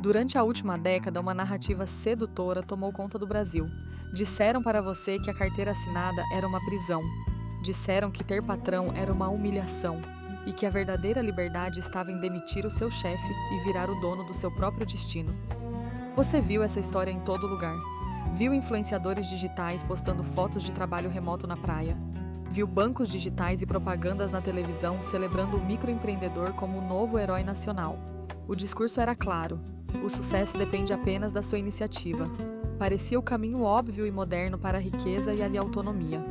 Durante a última década, uma narrativa sedutora tomou conta do Brasil. Disseram para você que a carteira assinada era uma prisão. Disseram que ter patrão era uma humilhação e que a verdadeira liberdade estava em demitir o seu chefe e virar o dono do seu próprio destino. Você viu essa história em todo lugar. Viu influenciadores digitais postando fotos de trabalho remoto na praia. Viu bancos digitais e propagandas na televisão celebrando o microempreendedor como o novo herói nacional. O discurso era claro: o sucesso depende apenas da sua iniciativa. Parecia o caminho óbvio e moderno para a riqueza e a autonomia.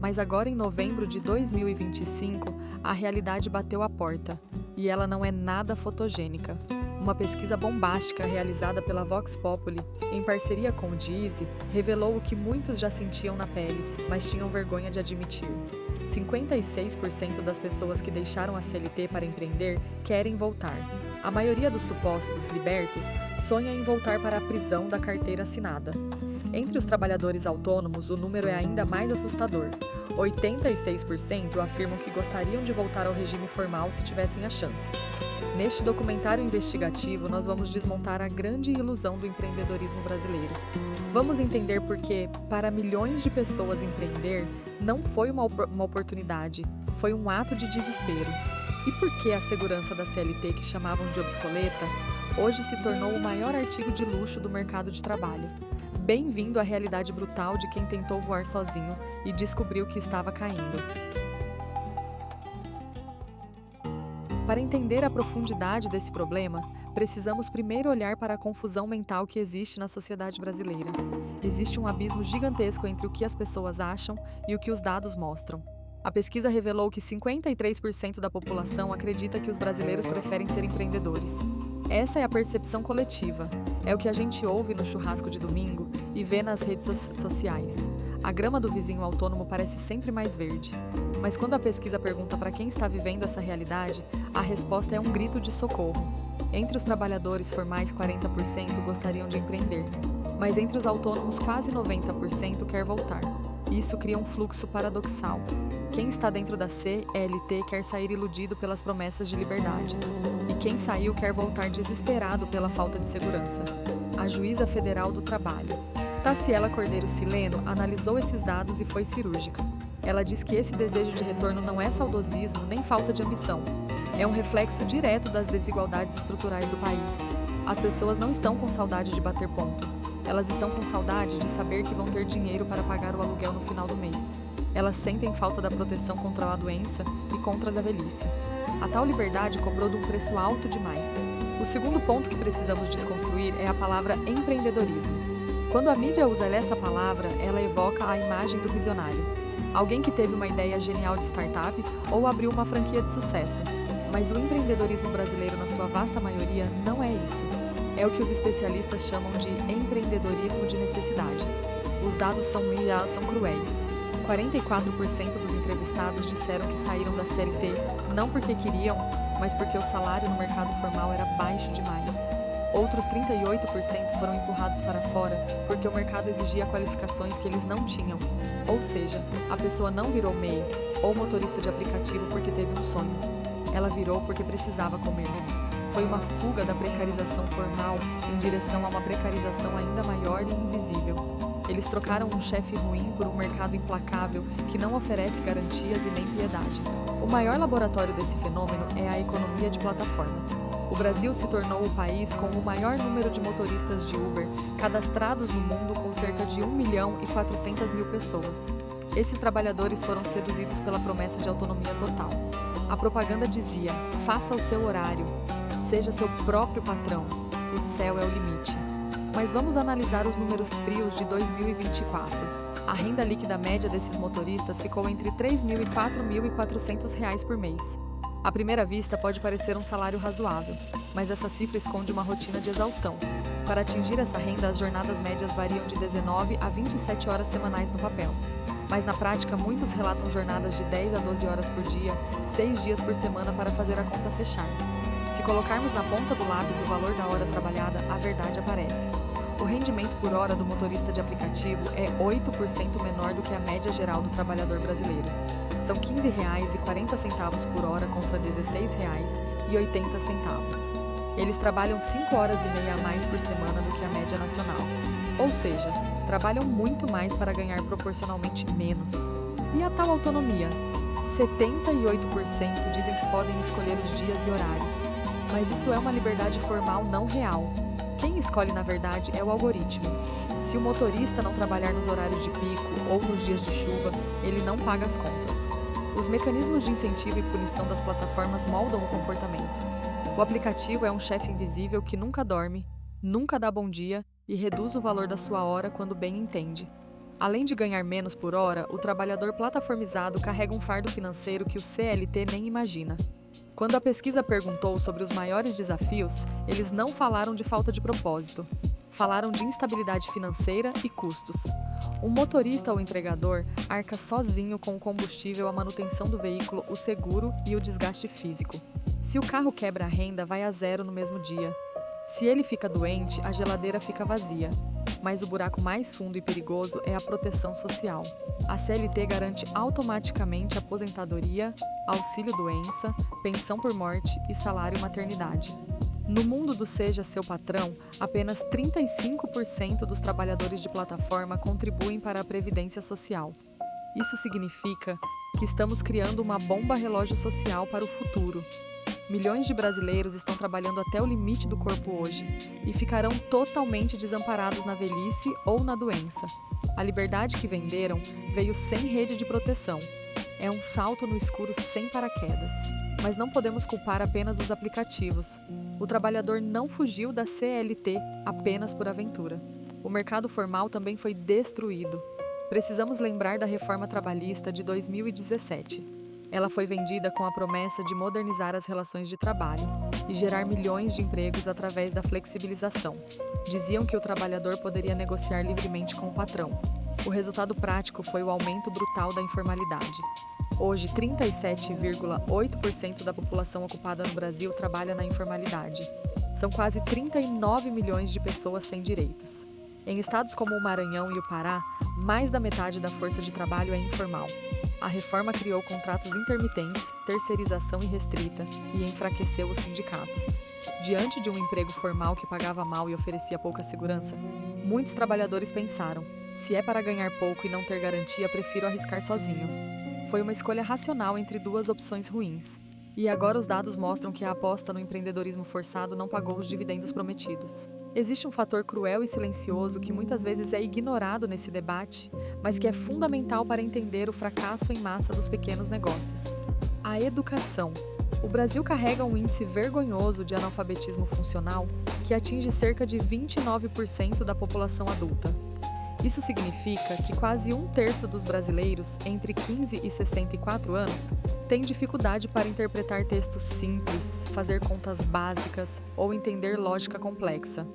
Mas agora, em novembro de 2025, a realidade bateu à porta. E ela não é nada fotogênica. Uma pesquisa bombástica realizada pela Vox Populi, em parceria com o Deezy, revelou o que muitos já sentiam na pele, mas tinham vergonha de admitir. 56% das pessoas que deixaram a CLT para empreender querem voltar. A maioria dos supostos libertos sonha em voltar para a prisão da carteira assinada. Entre os trabalhadores autônomos, o número é ainda mais assustador. 86% afirmam que gostariam de voltar ao regime formal se tivessem a chance. Neste documentário investigativo, nós vamos desmontar a grande ilusão do empreendedorismo brasileiro. Vamos entender por que, para milhões de pessoas, empreender não foi uma oportunidade, foi um ato de desespero. E por que a segurança da CLT, que chamavam de obsoleta, hoje se tornou o maior artigo de luxo do mercado de trabalho. Bem-vindo à realidade brutal de quem tentou voar sozinho e descobriu que estava caindo. Para entender a profundidade desse problema, precisamos primeiro olhar para a confusão mental que existe na sociedade brasileira. Existe um abismo gigantesco entre o que as pessoas acham e o que os dados mostram. A pesquisa revelou que 53% da população acredita que os brasileiros preferem ser empreendedores. Essa é a percepção coletiva. É o que a gente ouve no churrasco de domingo e vê nas redes sociais. A grama do vizinho autônomo parece sempre mais verde. Mas quando a pesquisa pergunta para quem está vivendo essa realidade, a resposta é um grito de socorro. Entre os trabalhadores formais, 40% gostariam de empreender. Mas entre os autônomos, quase 90% quer voltar. Isso cria um fluxo paradoxal. Quem está dentro da CLT quer sair iludido pelas promessas de liberdade. E quem saiu quer voltar desesperado pela falta de segurança. A juíza federal do trabalho, Taciela Cordeiro Sileno, analisou esses dados e foi cirúrgica. Ela diz que esse desejo de retorno não é saudosismo nem falta de ambição. É um reflexo direto das desigualdades estruturais do país. As pessoas não estão com saudade de bater ponto. Elas estão com saudade de saber que vão ter dinheiro para pagar o aluguel no final do mês. Elas sentem falta da proteção contra a doença e contra a velhice. A tal liberdade cobrou de um preço alto demais. O segundo ponto que precisamos desconstruir é a palavra empreendedorismo. Quando a mídia usa essa palavra, ela evoca a imagem do visionário. Alguém que teve uma ideia genial de startup ou abriu uma franquia de sucesso. Mas o empreendedorismo brasileiro, na sua vasta maioria, não é isso. É o que os especialistas chamam de empreendedorismo de necessidade. Os dados são cruéis. 44% dos entrevistados disseram que saíram da CLT não porque queriam, mas porque o salário no mercado formal era baixo demais. Outros 38% foram empurrados para fora porque o mercado exigia qualificações que eles não tinham. Ou seja, a pessoa não virou MEI ou motorista de aplicativo porque teve um sonho. Ela virou porque precisava comer. Foi uma fuga da precarização formal em direção a uma precarização ainda maior e invisível. Eles trocaram um chefe ruim por um mercado implacável que não oferece garantias e nem piedade. O maior laboratório desse fenômeno é a economia de plataforma. O Brasil se tornou o país com o maior número de motoristas de Uber cadastrados no mundo, com cerca de 1.400.000 pessoas. Esses trabalhadores foram seduzidos pela promessa de autonomia total. A propaganda dizia: faça o seu horário, seja seu próprio patrão, o céu é o limite. Mas vamos analisar os números frios de 2024. A renda líquida média desses motoristas ficou entre R$ 3.000 e R$ 4.400 por mês. À primeira vista pode parecer um salário razoável, mas essa cifra esconde uma rotina de exaustão. Para atingir essa renda, as jornadas médias variam de 19 a 27 horas semanais no papel. Mas na prática, muitos relatam jornadas de 10 a 12 horas por dia, 6 dias por semana para fazer a conta fechar. Se colocarmos na ponta do lápis o valor da hora trabalhada, a verdade aparece. O rendimento por hora do motorista de aplicativo é 8% menor do que a média geral do trabalhador brasileiro. São R$ 15,40 por hora contra R$ 16,80. Eles trabalham 5 horas e meia a mais por semana do que a média nacional. Ou seja, trabalham muito mais para ganhar proporcionalmente menos. E a tal autonomia? 78% dizem que podem escolher os dias e horários. Mas isso é uma liberdade formal não real. Quem escolhe, na verdade, é o algoritmo. Se o motorista não trabalhar nos horários de pico ou nos dias de chuva, ele não paga as contas. Os mecanismos de incentivo e punição das plataformas moldam o comportamento. O aplicativo é um chefe invisível que nunca dorme, nunca dá bom dia e reduz o valor da sua hora quando bem entende. Além de ganhar menos por hora, o trabalhador plataformizado carrega um fardo financeiro que o CLT nem imagina. Quando a pesquisa perguntou sobre os maiores desafios, eles não falaram de falta de propósito. Falaram de instabilidade financeira e custos. Um motorista ou entregador arca sozinho com o combustível, a manutenção do veículo, o seguro e o desgaste físico. Se o carro quebra a renda, vai a zero no mesmo dia. Se ele fica doente, a geladeira fica vazia. Mas o buraco mais fundo e perigoso é a proteção social. A CLT garante automaticamente aposentadoria, auxílio-doença, pensão por morte e salário maternidade. No mundo do Seja Seu Patrão, apenas 35% dos trabalhadores de plataforma contribuem para a Previdência Social. Isso significa que estamos criando uma bomba relógio social para o futuro. Milhões de brasileiros estão trabalhando até o limite do corpo hoje e ficarão totalmente desamparados na velhice ou na doença. A liberdade que venderam veio sem rede de proteção. É um salto no escuro sem paraquedas. Mas não podemos culpar apenas os aplicativos. O trabalhador não fugiu da CLT apenas por aventura. O mercado formal também foi destruído. Precisamos lembrar da reforma trabalhista de 2017. Ela foi vendida com a promessa de modernizar as relações de trabalho e gerar milhões de empregos através da flexibilização. Diziam que o trabalhador poderia negociar livremente com o patrão. O resultado prático foi o aumento brutal da informalidade. Hoje, 37,8% da população ocupada no Brasil trabalha na informalidade. São quase 39 milhões de pessoas sem direitos. Em estados como o Maranhão e o Pará, mais da metade da força de trabalho é informal. A reforma criou contratos intermitentes, terceirização irrestrita e enfraqueceu os sindicatos. Diante de um emprego formal que pagava mal e oferecia pouca segurança, muitos trabalhadores pensaram: se é para ganhar pouco e não ter garantia, prefiro arriscar sozinho. Foi uma escolha racional entre duas opções ruins. E agora os dados mostram que a aposta no empreendedorismo forçado não pagou os dividendos prometidos. Existe um fator cruel e silencioso que muitas vezes é ignorado nesse debate, mas que é fundamental para entender o fracasso em massa dos pequenos negócios: a educação. O Brasil carrega um índice vergonhoso de analfabetismo funcional que atinge cerca de 29% da população adulta. Isso significa que quase um terço dos brasileiros entre 15 e 64 anos tem dificuldade para interpretar textos simples, fazer contas básicas ou entender lógica complexa.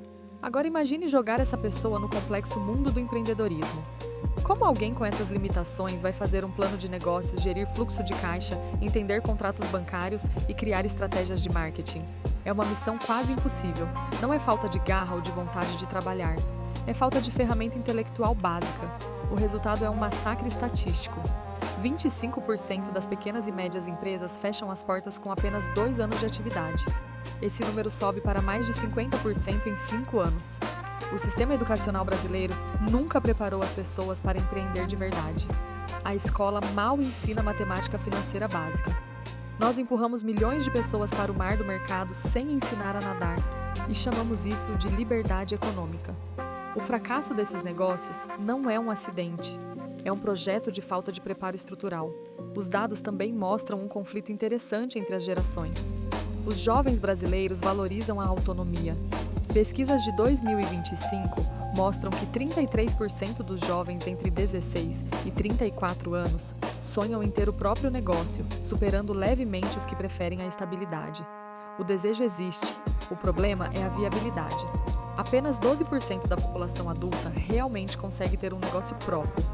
Agora imagine jogar essa pessoa no complexo mundo do empreendedorismo. Como alguém com essas limitações vai fazer um plano de negócios, gerir fluxo de caixa, entender contratos bancários e criar estratégias de marketing? É uma missão quase impossível. Não é falta de garra ou de vontade de trabalhar. É falta de ferramenta intelectual básica. O resultado é um massacre estatístico. 25% das pequenas e médias empresas fecham as portas com apenas 2 anos de atividade. Esse número sobe para mais de 50% em 5 anos. O sistema educacional brasileiro nunca preparou as pessoas para empreender de verdade. A escola mal ensina matemática financeira básica. Nós empurramos milhões de pessoas para o mar do mercado sem ensinar a nadar, e chamamos isso de liberdade econômica. O fracasso desses negócios não é um acidente, é um projeto de falta de preparo estrutural. Os dados também mostram um conflito interessante entre as gerações. Os jovens brasileiros valorizam a autonomia. Pesquisas de 2025 mostram que 33% dos jovens entre 16 e 34 anos sonham em ter o próprio negócio, superando levemente os que preferem a estabilidade. O desejo existe, o problema é a viabilidade. Apenas 12% da população adulta realmente consegue ter um negócio próprio.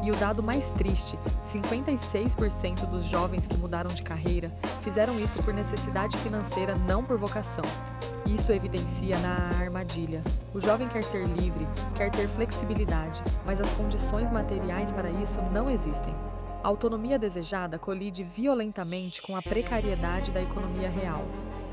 E o dado mais triste, 56% dos jovens que mudaram de carreira fizeram isso por necessidade financeira, não por vocação. Isso evidencia na armadilha. O jovem quer ser livre, quer ter flexibilidade, mas as condições materiais para isso não existem. A autonomia desejada colide violentamente com a precariedade da economia real.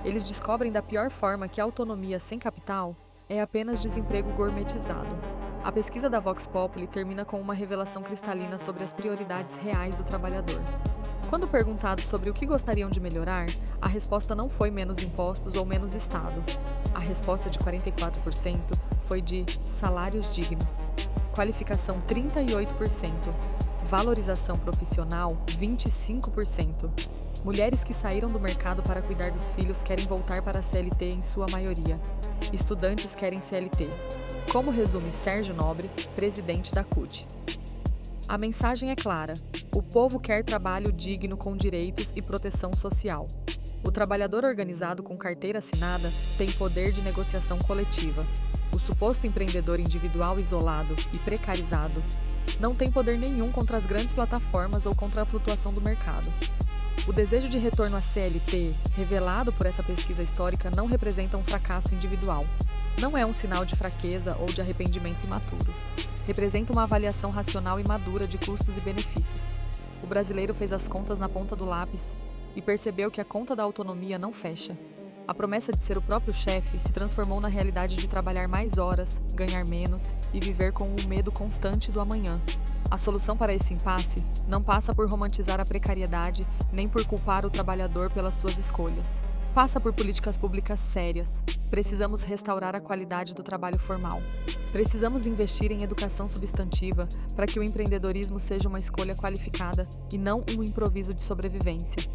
Eles descobrem da pior forma que a autonomia sem capital é apenas desemprego gourmetizado. A pesquisa da Vox Populi termina com uma revelação cristalina sobre as prioridades reais do trabalhador. Quando perguntados sobre o que gostariam de melhorar, a resposta não foi menos impostos ou menos Estado. A resposta de 44% foi de salários dignos, qualificação 38%, valorização profissional 25%. Mulheres que saíram do mercado para cuidar dos filhos querem voltar para a CLT em sua maioria. Estudantes querem CLT. Como resume Sérgio Nobre, presidente da CUT. A mensagem é clara: o povo quer trabalho digno com direitos e proteção social. O trabalhador organizado com carteira assinada tem poder de negociação coletiva. O suposto empreendedor individual isolado e precarizado não tem poder nenhum contra as grandes plataformas ou contra a flutuação do mercado. O desejo de retorno à CLT, revelado por essa pesquisa histórica, não representa um fracasso individual. Não é um sinal de fraqueza ou de arrependimento imaturo. Representa uma avaliação racional e madura de custos e benefícios. O brasileiro fez as contas na ponta do lápis e percebeu que a conta da autonomia não fecha. A promessa de ser o próprio chefe se transformou na realidade de trabalhar mais horas, ganhar menos e viver com o medo constante do amanhã. A solução para esse impasse não passa por romantizar a precariedade nem por culpar o trabalhador pelas suas escolhas. Passa por políticas públicas sérias. Precisamos restaurar a qualidade do trabalho formal. Precisamos investir em educação substantiva para que o empreendedorismo seja uma escolha qualificada e não um improviso de sobrevivência.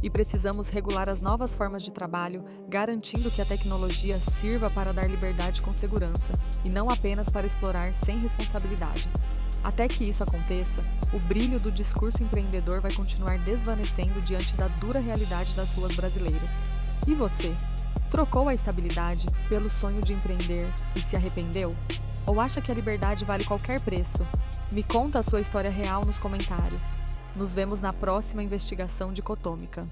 E precisamos regular as novas formas de trabalho, garantindo que a tecnologia sirva para dar liberdade com segurança, e não apenas para explorar sem responsabilidade. Até que isso aconteça, o brilho do discurso empreendedor vai continuar desvanecendo diante da dura realidade das ruas brasileiras. E você? Trocou a estabilidade pelo sonho de empreender e se arrependeu? Ou acha que a liberdade vale qualquer preço? Me conta a sua história real nos comentários. Nos vemos na próxima investigação dicotômica.